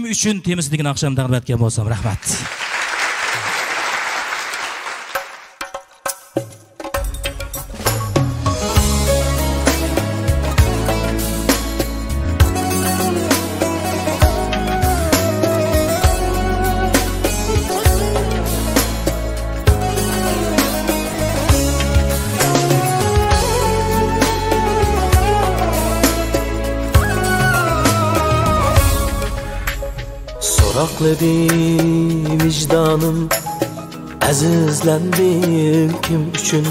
Üçün temiz degan akşam taqdim etgan bo'lsam, rahmat. Sorakladı vicdanım, azizlendim kim üçün?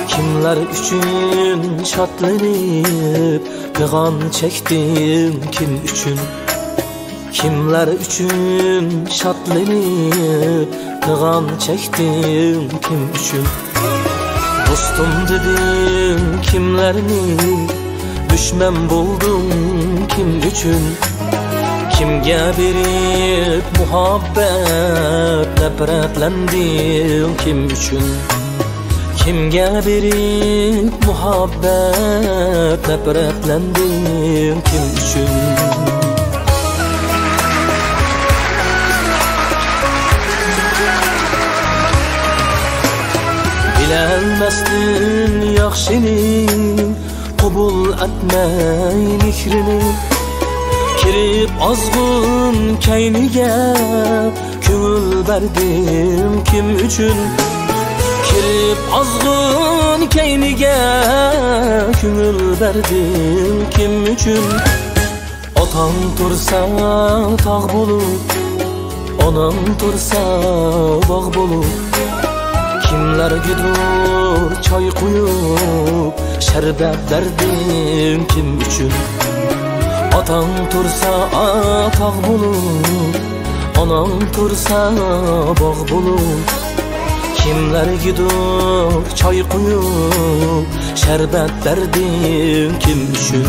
Kimler üçün şatlanıp peyğam çektim kim üçün? Kimler üçün şatlanıp peyğam çektim kim üçün? Dostum dedim kimlerini, düşman buldum kim üçün? Kimga berib muhabbet nafratlandim kim üçün? Kimga berib muhabbet nafratlandim kim üçün? Bilenmezsin yaxşini, qabul etmey mikrini. Kirib azgın kayniga ko'ngil berdim kim üçün? Kirib azgın kayniga ko'ngil berdim kim üçün? Otam tursa tağ bulup, onam tursa bog' bulup, kimler gidur çay koyup şerbet derdim kim üçün? Atam tursa ataq bulup, onam tursa bog' bulup, kimler gidur çay koyup şerbet derdim kim üçün?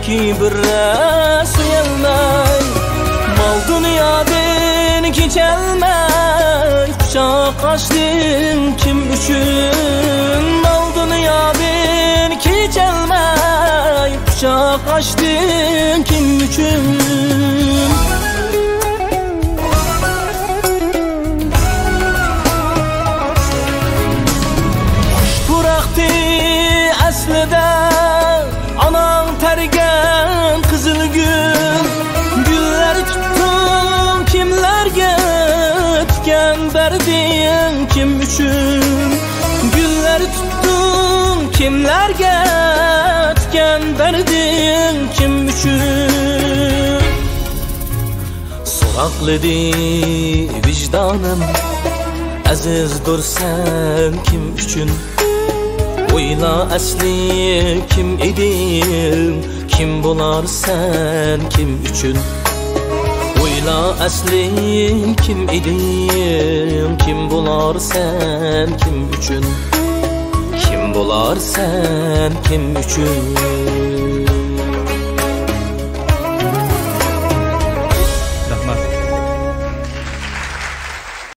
Ki birras yelmay, mal dünyadan keçelmay, kucak açtım kim üçün? Mal dünyadan keçelmay, kucak açtım kim üçün? Bıraktı aslida anan tergen kızıl gül, güller tuttum kimlerge tüken verdim kim üçün? Güller tuttum kimlerge tüken verdim kim üçün? Sorakladı vicdanım, aziz dursan kim üçün? Oyla asli kim idim, kim bular sen kim üçün? Oyla asli kim idim, kim bular sen kim üçün? Kim bular sen kim üçün?